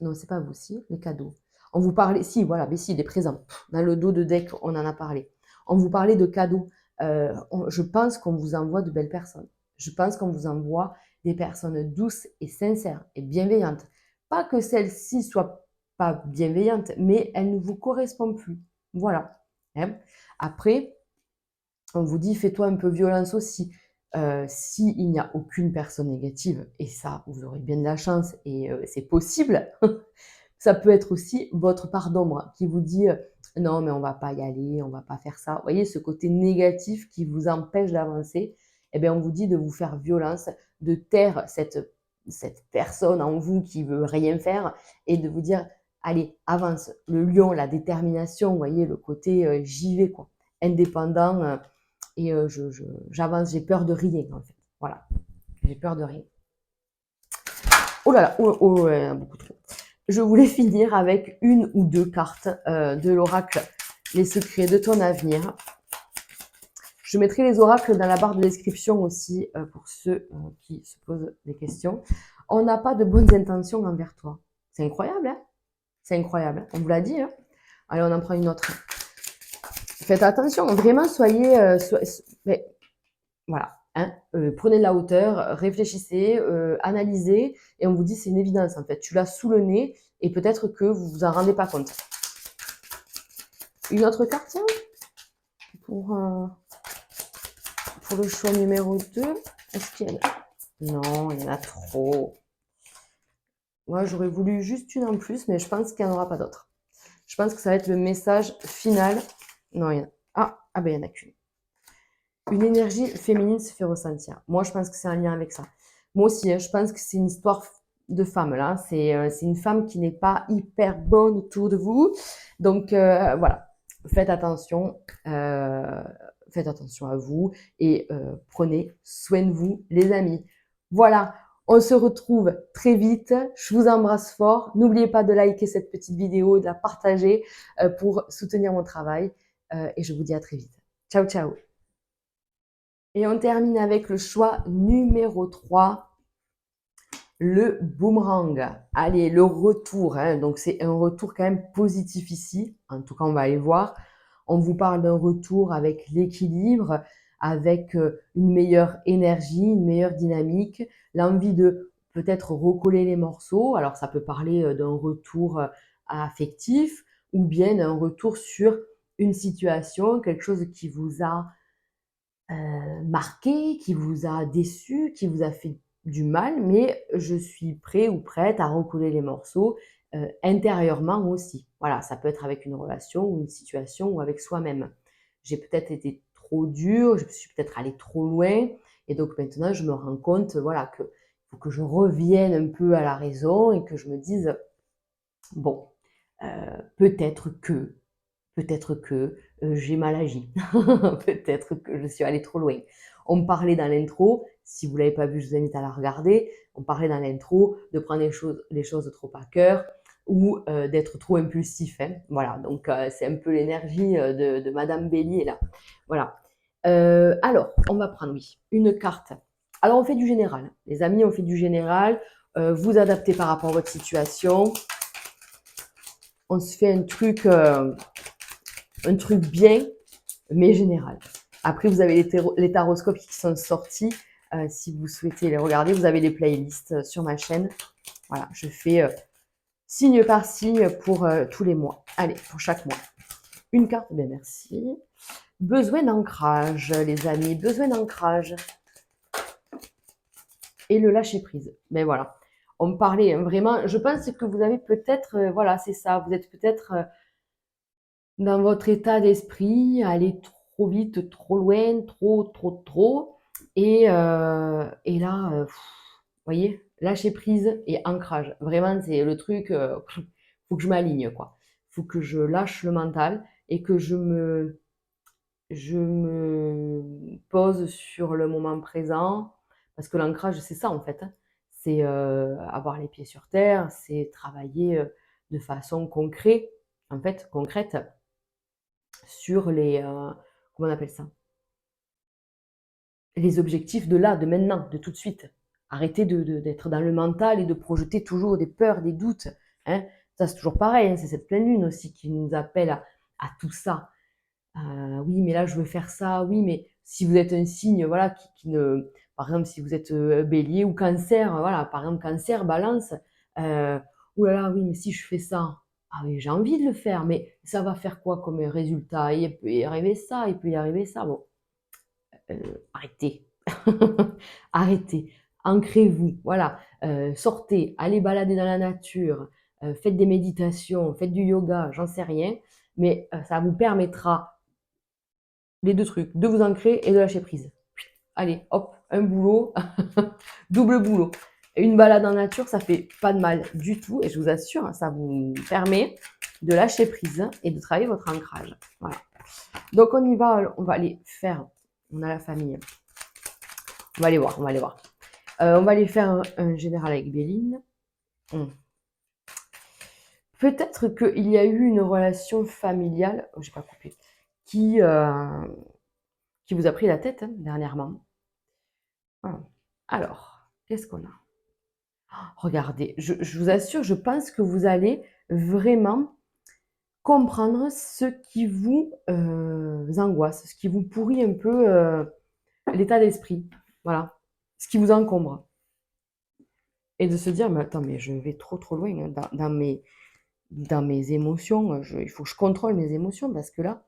Non, c'est pas vous, si, les cadeaux. On vous parlait... Si, voilà, mais si, les présents. Dans le dos de deck, on en a parlé. On vous parlait de cadeaux. Je pense qu'on vous envoie de belles personnes. Je pense qu'on vous envoie des personnes douces et sincères et bienveillantes. Pas que celles-ci soient pas bienveillantes, mais elles ne vous correspondent plus. Voilà. Hein. Après, on vous dit fais-toi un peu violence aussi. S'il n'y a aucune personne négative, et ça, vous aurez bien de la chance et c'est possible, ça peut être aussi votre part d'ombre qui vous dit non, mais on va pas y aller, on va pas faire ça. Vous voyez, ce côté négatif qui vous empêche d'avancer, eh bien, on vous dit de vous faire violence, de taire cette personne en vous qui veut rien faire et de vous dire allez, avance. Le lion, la détermination, vous voyez, le côté j'y vais, quoi. Indépendant et j'avance, j'ai peur de rien, en fait. Voilà, j'ai peur de rien. Oh là là, beaucoup trop. Je voulais finir avec une ou deux cartes de l'oracle Les secrets de ton avenir. Je mettrai les oracles dans la barre de description aussi pour ceux qui se posent des questions. On n'a pas de bonnes intentions envers toi. C'est incroyable, hein? C'est incroyable. On vous l'a dit, hein? Allez, on en prend une autre. Faites attention, vraiment, soyez... mais, voilà. Hein, prenez de la hauteur, réfléchissez, analysez, et on vous dit c'est une évidence en fait. Tu l'as sous le nez et peut-être que vous vous en rendez pas compte. Une autre carte tiens, pour le choix numéro 2. Est-ce qu'il y en a? Non, il y en a trop. Moi, j'aurais voulu juste une en plus, mais je pense qu'il n'y en aura pas d'autres. Je pense que ça va être le message final. Non, il y en a... Ah ben il n'y en a qu'une. Une énergie féminine se fait ressentir. Moi, je pense que c'est un lien avec ça. Moi aussi, hein, je pense que c'est une histoire de femme, là. C'est une femme qui n'est pas hyper bonne autour de vous. Donc, voilà. Faites attention. Faites attention à vous et prenez soin de vous, les amis. Voilà. On se retrouve très vite. Je vous embrasse fort. N'oubliez pas de liker cette petite vidéo, de la partager pour soutenir mon travail. Et je vous dis à très vite. Ciao, ciao. Et on termine avec le choix numéro 3, le boomerang. Allez, le retour. Hein. Donc, c'est un retour quand même positif ici. En tout cas, on va aller voir. On vous parle d'un retour avec l'équilibre, avec une meilleure énergie, une meilleure dynamique, l'envie de peut-être recoller les morceaux. Alors, ça peut parler d'un retour affectif ou bien d'un retour sur une situation, quelque chose qui vous a marqué, qui vous a déçu, qui vous a fait du mal, mais je suis prêt ou prête à recoller les morceaux intérieurement aussi. Voilà, ça peut être avec une relation ou une situation ou avec soi-même. J'ai peut-être été trop dure, je suis peut-être allée trop loin, et donc maintenant je me rends compte, voilà, que faut que je revienne un peu à la raison et que je me dise bon, peut-être que j'ai mal agi. Peut-être que je suis allée trop loin. On parlait dans l'intro, si vous ne l'avez pas vu, je vous invite à la regarder. On parlait dans l'intro de prendre les choses trop à cœur ou d'être trop impulsif. Hein. Voilà, donc c'est un peu l'énergie de Madame Bélier là. Voilà. Alors, on va prendre, oui, une carte. Alors, on fait du général. Les amis, on fait du général. Vous adaptez par rapport à votre situation. On se fait un truc bien, mais général. Après, vous avez les taroscopes qui sont sortis. Si vous souhaitez les regarder, vous avez les playlists sur ma chaîne. Voilà, je fais signe par signe pour tous les mois. Allez, pour chaque mois. Une carte, bien merci. Besoin d'ancrage, les amis, besoin d'ancrage. Et le lâcher prise. Ben voilà. On me parlait vraiment, je pense que vous avez peut-être, voilà, c'est ça, vous êtes peut-être dans votre état d'esprit, aller trop vite, trop loin, trop. Et là, vous voyez, lâcher prise et ancrage. Vraiment, c'est le truc, faut que je m'aligne, quoi. Faut que je lâche le mental et que je me je me pose sur le moment présent, parce que l'ancrage, c'est ça en fait, hein. C'est, avoir les pieds sur terre, c'est travailler, de façon concrète sur les, comment on appelle ça? Les objectifs de là, de maintenant, de tout de suite. Arrêtez d'être dans le mental et de projeter toujours des peurs, des doutes, hein. Ça, c'est toujours pareil, hein, c'est cette pleine lune aussi qui nous appelle à tout ça. Oui, mais là, je veux faire ça. Oui, mais si vous êtes un signe, voilà, qui ne, par exemple, si vous êtes bélier ou cancer, voilà, par exemple, cancer, balance, ouh là là, oui, mais si je fais ça, ah oui, j'ai envie de le faire, mais ça va faire quoi comme résultat? Il peut y arriver ça, il peut y arriver ça. Bon, arrêtez. Arrêtez. Ancrez-vous, voilà. Sortez, allez balader dans la nature, faites des méditations, faites du yoga, j'en sais rien, mais ça vous permettra les 2 trucs, de vous ancrer et de lâcher prise. Allez, hop, un boulot, double boulot. Une balade en nature, ça fait pas de mal du tout et je vous assure, ça vous permet de lâcher prise et de travailler votre ancrage. Voilà. Donc on y va, on va aller faire, on a la famille. On va aller voir, on va aller voir. On va aller faire un général avec Béline. Peut-être qu'il y a eu une relation familiale, oh, j'ai pas coupé, qui, euh, qui vous a pris la tête hein, dernièrement. Voilà. Alors, qu'est-ce qu'on a? Regardez, je vous assure, je pense que vous allez vraiment comprendre ce qui vous angoisse, ce qui vous pourrit un peu l'état d'esprit. Voilà, ce qui vous encombre. Et de se dire, mais attends, mais je vais trop loin hein, dans mes émotions. Il faut que je contrôle mes émotions parce que là,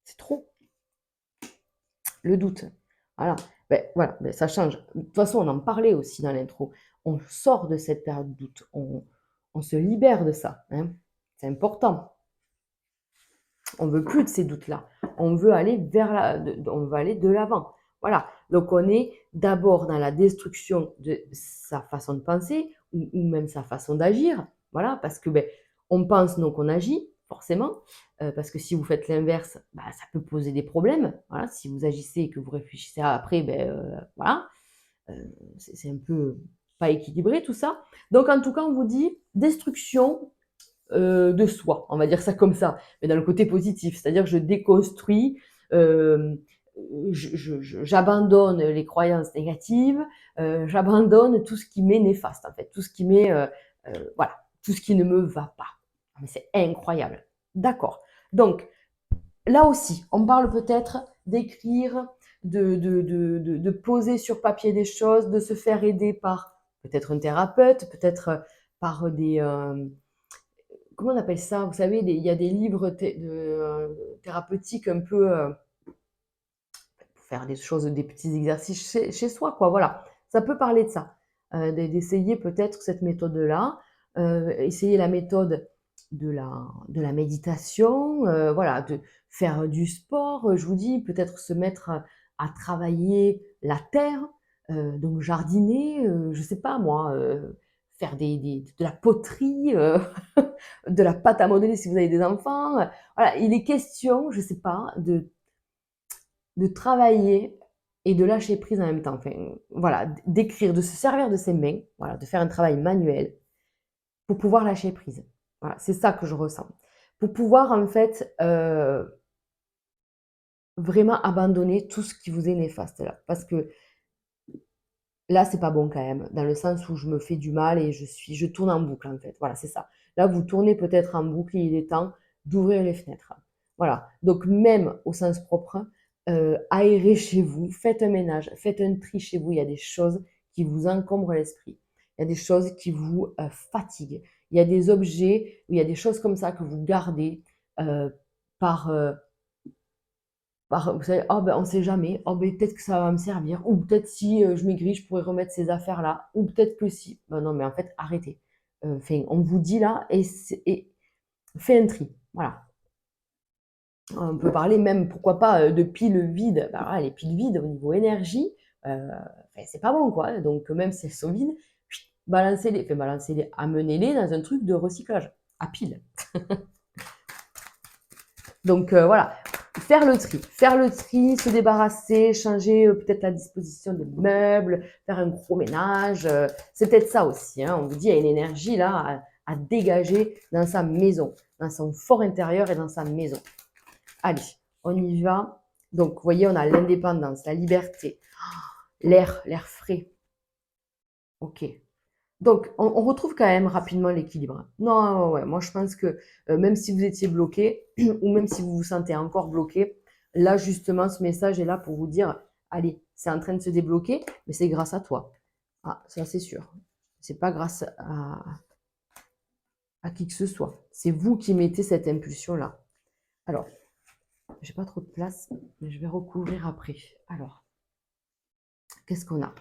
c'est trop. Le doute. Voilà. Voilà, ça change. De toute façon, on en parlait aussi dans l'intro. On sort de cette période de doute. On se libère de ça. Hein. C'est important. On veut plus de ces doutes-là. On veut aller on veut aller de l'avant. Voilà. Donc on est d'abord dans la destruction de sa façon de penser ou même sa façon d'agir. Voilà, parce que on pense donc on agit forcément. Parce que si vous faites l'inverse, ça peut poser des problèmes. Voilà, si vous agissez et que vous réfléchissez après, voilà, c'est un peu pas équilibré tout ça. Donc en tout cas, on vous dit destruction de soi, on va dire ça comme ça, mais dans le côté positif, c'est-à-dire que je déconstruis, euh, j'abandonne les croyances négatives, j'abandonne tout ce qui m'est néfaste en fait, tout ce qui m'est, voilà, tout ce qui ne me va pas. Mais c'est incroyable. D'accord. Donc là aussi, on parle peut-être d'écrire, de poser sur papier des choses, de se faire aider par peut-être un thérapeute, peut-être par des, comment on appelle ça? Vous savez, il y a des livres thérapeutiques un peu pour faire des choses, des petits exercices chez soi, quoi. Voilà, ça peut parler de ça. D'essayer peut-être cette méthode-là, essayer la méthode de la méditation, voilà, de faire du sport. Je vous dis, peut-être se mettre à travailler la terre, donc jardiner, je sais pas moi, faire de la poterie, de la pâte à modeler si vous avez des enfants. Voilà, il est question, je sais pas, de travailler et de lâcher prise en même temps. Enfin, voilà, d'écrire, de se servir de ses mains, voilà, de faire un travail manuel pour pouvoir lâcher prise. Voilà, c'est ça que je ressens. Pour pouvoir en fait vraiment abandonner tout ce qui vous est néfaste là. Parce que là, c'est pas bon quand même, dans le sens où je me fais du mal et je tourne en boucle en fait. Voilà, c'est ça. Là, vous tournez peut-être en boucle et il est temps d'ouvrir les fenêtres. Voilà. Donc, même au sens propre, aérez chez vous, faites un ménage, faites un tri chez vous. Il y a des choses qui vous encombrent l'esprit. Il y a des choses qui vous fatiguent. Il y a des objets, il y a des choses comme ça que vous gardez euh, par, vous savez, oh ben, on sait jamais, oh ben, peut-être que ça va me servir, ou peut-être si je maigris, je pourrais remettre ces affaires-là, ou peut-être que si. Ben non, mais en fait, arrêtez. Enfin, on vous dit là, et fais un tri. Voilà. On peut parler même, pourquoi pas, de piles vides. Ben, voilà, les piles vides au niveau énergie, enfin, c'est pas bon, quoi. Donc, même si elles sont vides, balancez-les, enfin, balancez-les, amenez-les dans un truc de recyclage, à piles. Donc, voilà. faire le tri, se débarrasser, changer peut-être la disposition des meubles, faire un gros ménage. C'est peut-être ça aussi. Hein. On vous dit, il y a une énergie là à dégager dans sa maison, dans son fort intérieur et dans sa maison. Allez, on y va. Donc, vous voyez, on a l'indépendance, la liberté, l'air frais. Ok. Donc, on retrouve quand même rapidement l'équilibre. Non, ouais, moi je pense que même si vous étiez bloqué, ou même si vous vous sentez encore bloqué, là justement, ce message est là pour vous dire, allez, c'est en train de se débloquer, mais c'est grâce à toi. Ah, ça c'est sûr. C'est pas grâce à qui que ce soit. C'est vous qui mettez cette impulsion-là. Alors, j'ai pas trop de place, mais je vais recouvrir après. Alors, qu'est-ce qu'on a?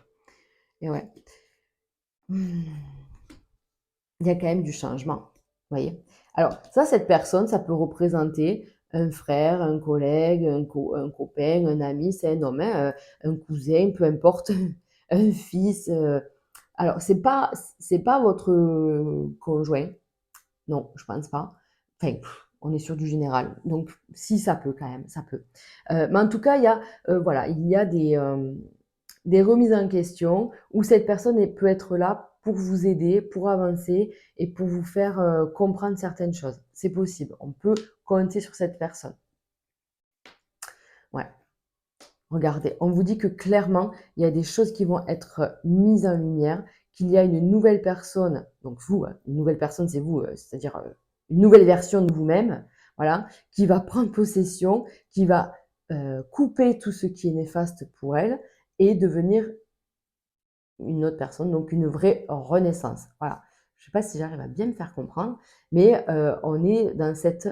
Et ouais. Il y a quand même du changement. Vous voyez? Alors, ça, cette personne, ça peut représenter un frère, un collègue, un copain, un ami, c'est un homme, hein, un cousin, peu importe, un fils. Alors, c'est pas votre conjoint. Non, je pense pas. Enfin, on est sur du général. Donc, si, ça peut quand même, ça peut. Mais en tout cas, voilà, il y a des remises en question où cette personne peut être là pour vous aider, pour avancer et pour vous faire comprendre certaines choses. C'est possible. On peut compter sur cette personne. Ouais. Regardez, on vous dit que clairement, il y a des choses qui vont être mises en lumière, qu'il y a une nouvelle personne, donc vous, une nouvelle personne, c'est vous, c'est-à-dire une nouvelle version de vous-même, voilà, qui va prendre possession, qui va couper tout ce qui est néfaste pour elle et devenir une autre personne, donc une vraie renaissance. Voilà. Je ne sais pas si j'arrive à bien me faire comprendre, mais on est dans cette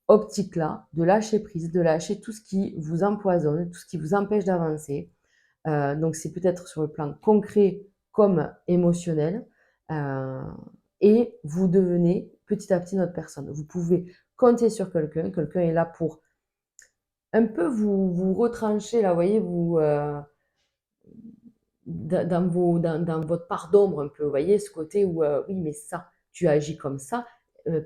optique-là de lâcher prise, de lâcher tout ce qui vous empoisonne, tout ce qui vous empêche d'avancer. Donc c'est peut-être sur le plan concret comme émotionnel. Et vous devenez petit à petit notre personne. Vous pouvez compter sur quelqu'un. Quelqu'un est là pour un peu vous retrancher, là, vous voyez, dans votre part d'ombre un peu, vous voyez, ce côté où, oui, mais ça, tu agis comme ça,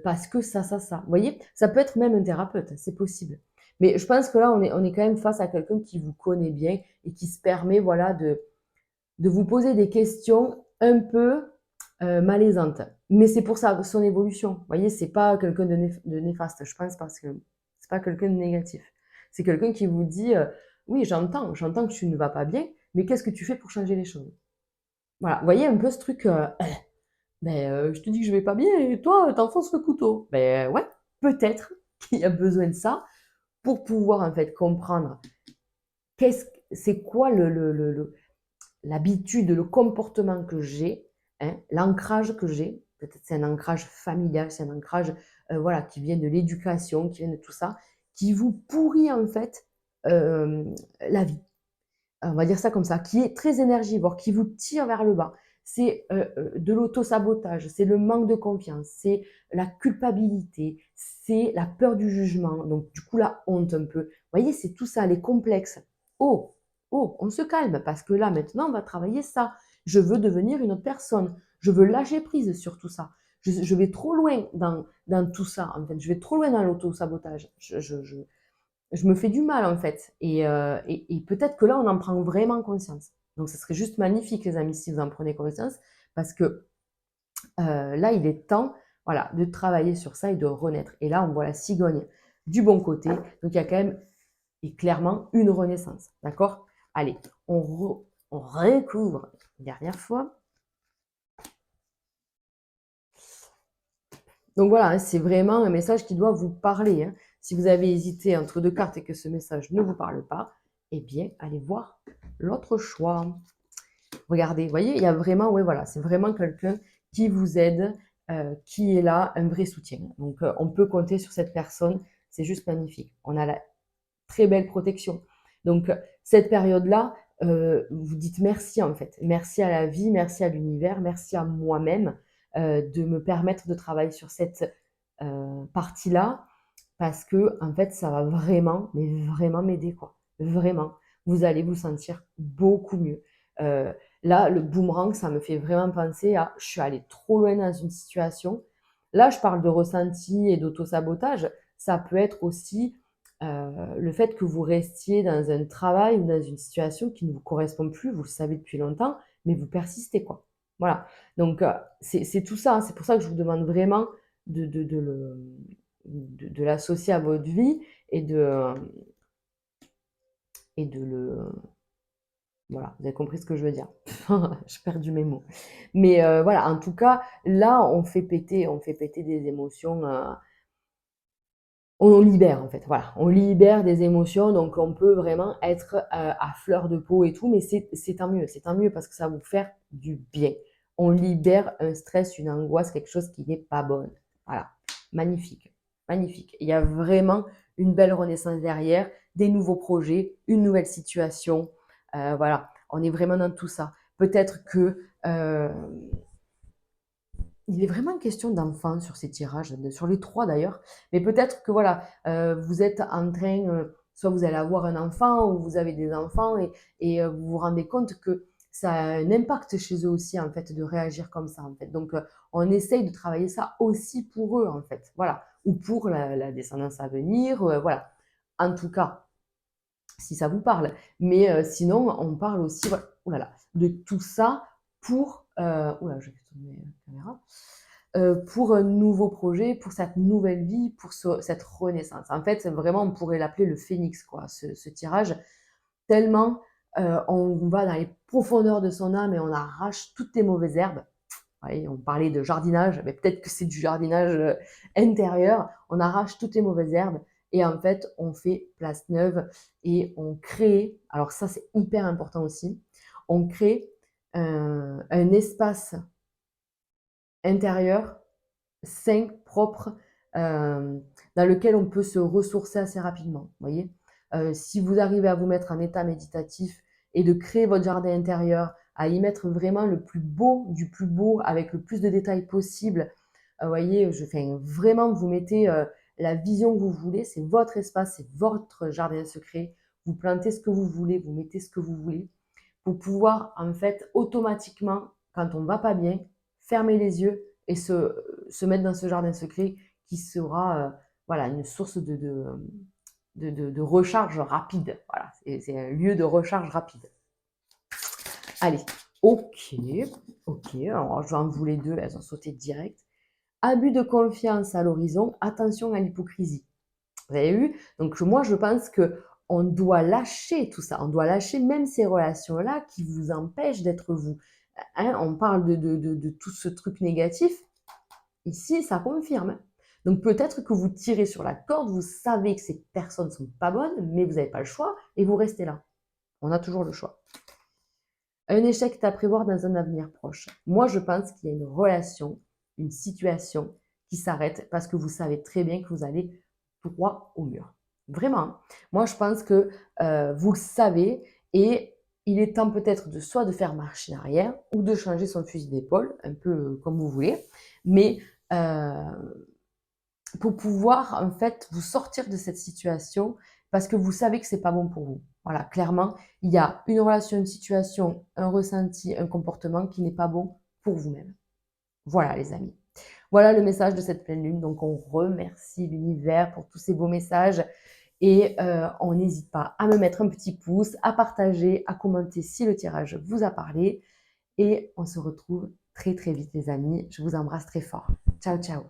parce que ça. Vous voyez, ça peut être même un thérapeute, c'est possible. Mais je pense que là, on est quand même face à quelqu'un qui vous connaît bien et qui se permet, voilà, de vous poser des questions un peu malaisantes. Mais c'est pour ça, son évolution. Vous voyez, c'est pas quelqu'un de néfaste, je pense, parce que c'est pas quelqu'un de négatif. C'est quelqu'un qui vous dit, oui, j'entends que tu ne vas pas bien, mais qu'est-ce que tu fais pour changer les choses? Voilà, vous voyez un peu ce truc, je te dis que je vais pas bien et toi, t'enfonces le couteau. Ben ouais, peut-être qu'il y a besoin de ça pour pouvoir en fait comprendre c'est quoi l'habitude, le comportement que j'ai, hein, l'ancrage que j'ai. Peut-être c'est un ancrage familial, c'est un ancrage voilà, qui vient de l'éducation, qui vient de tout ça, qui vous pourrit en fait euh, la vie. On va dire ça comme ça, qui est très énergivore, qui vous tire vers le bas. C'est de l'auto-sabotage, c'est le manque de confiance, c'est la culpabilité, c'est la peur du jugement, donc du coup la honte un peu. Vous voyez, c'est tout ça, les complexes. Oh, oh, on se calme parce que là maintenant on va travailler ça. Je veux devenir une autre personne. Je veux lâcher prise sur tout ça. Je vais trop loin dans tout ça, en fait. Je vais trop loin dans l'auto-sabotage. Je me fais du mal en fait. Et peut-être que là, on en prend vraiment conscience. Donc, ce serait juste magnifique, les amis, si vous en prenez conscience, parce que là, il est temps, voilà, de travailler sur ça et de renaître. Et là, on voit la cigogne du bon côté. Donc, il y a quand même, et clairement, une renaissance. D'accord? Allez, on recouvre une dernière fois. Donc voilà, hein, c'est vraiment un message qui doit vous parler. Hein. Si vous avez hésité entre deux cartes et que ce message ne vous parle pas, eh bien, allez voir l'autre choix. Regardez, vous voyez, il y a vraiment, ouais, voilà, c'est vraiment quelqu'un qui vous aide, qui est là, un vrai soutien. Donc, on peut compter sur cette personne, c'est juste magnifique. On a la très belle protection. Donc, cette période-là, vous dites merci en fait. Merci à la vie, merci à l'univers, merci à moi-même de me permettre de travailler sur cette partie-là parce que en fait, ça va vraiment, mais vraiment m'aider quoi. Vraiment. Vous allez vous sentir beaucoup mieux. Euh, Là, le boomerang, ça me fait vraiment penser à je suis allée trop loin dans une situation. Là, je parle de ressenti et d'auto-sabotage. Ça peut être aussi le fait que vous restiez dans un travail ou dans une situation qui ne vous correspond plus, vous le savez depuis longtemps, mais vous persistez, quoi. Voilà. Donc, c'est tout ça, hein. C'est pour ça que je vous demande vraiment de l'associer à votre vie et de le voilà, vous avez compris ce que je veux dire. J'ai perdu mes mots. Mais, voilà, en tout cas, là, on fait péter des émotions, on libère en fait, voilà, on libère des émotions, donc on peut vraiment être, à fleur de peau et tout, mais c'est tant mieux parce que ça va vous faire du bien. On libère un stress, une angoisse, quelque chose qui n'est pas bonne. Voilà, magnifique, magnifique. Il y a vraiment une belle renaissance derrière, des nouveaux projets, une nouvelle situation, voilà, on est vraiment dans tout ça. Peut-être que, il est vraiment question d'enfant sur ces tirages, sur les 3 d'ailleurs, mais peut-être que voilà, vous êtes en train, soit vous allez avoir un enfant ou vous avez des enfants et vous vous rendez compte que ça a un impact chez eux aussi en fait de réagir comme ça en fait. Donc, on essaye de travailler ça aussi pour eux en fait, voilà, ou pour la descendance à venir, voilà. En tout cas, si ça vous parle, mais sinon on parle aussi, voilà, ouh là là, de tout ça pour, ouh là, je vais tourner la caméra, pour un nouveau projet, pour cette nouvelle vie, pour cette renaissance. En fait, vraiment, on pourrait l'appeler le phénix, quoi, ce tirage, tellement on va dans les profondeurs de son âme et on arrache toutes les mauvaises herbes. Ouais, on parlait de jardinage, mais peut-être que c'est du jardinage intérieur. On arrache toutes les mauvaises herbes et en fait, on fait place neuve et on crée, alors ça c'est hyper important aussi, on crée un espace intérieur sain, propre, dans lequel on peut se ressourcer assez rapidement, vous voyez? Si vous arrivez à vous mettre en état méditatif et de créer votre jardin intérieur, à y mettre vraiment le plus beau du plus beau avec le plus de détails possible, voyez, enfin, vraiment vous mettez, la vision que vous voulez, c'est votre espace, c'est votre jardin secret. Vous plantez ce que vous voulez, vous mettez ce que vous voulez pour pouvoir en fait automatiquement, quand on va pas bien, fermer les yeux et se mettre dans ce jardin secret qui sera voilà, une source de recharge rapide. Voilà, c'est un lieu de recharge rapide. Allez, ok, ok, alors j'en voulais 2, elles ont sauté direct. Abus de confiance à l'horizon, attention à l'hypocrisie. Vous avez vu? Donc moi, je pense que on doit lâcher tout ça. On doit lâcher même ces relations-là qui vous empêchent d'être vous. Hein, on parle de tout ce truc négatif. Ici, ça confirme. Donc peut-être que vous tirez sur la corde, vous savez que ces personnes ne sont pas bonnes, mais vous n'avez pas le choix et vous restez là. On a toujours le choix. Un échec est à prévoir dans un avenir proche. Moi, je pense qu'il y a une relation, une situation qui s'arrête parce que vous savez très bien que vous allez droit au mur. Vraiment. Moi, je pense que vous le savez et il est temps peut-être de soit de faire marche arrière ou de changer son fusil d'épaule, un peu comme vous voulez, mais euh, pour pouvoir en fait vous sortir de cette situation parce que vous savez que c'est pas bon pour vous. Voilà, clairement, il y a une relation, une situation, un ressenti, un comportement qui n'est pas bon pour vous-même. Voilà les amis. Voilà le message de cette pleine lune. Donc on remercie l'univers pour tous ces beaux messages et on n'hésite pas à me mettre un petit pouce, à partager, à commenter si le tirage vous a parlé et on se retrouve très très vite les amis. Je vous embrasse très fort. Ciao ciao.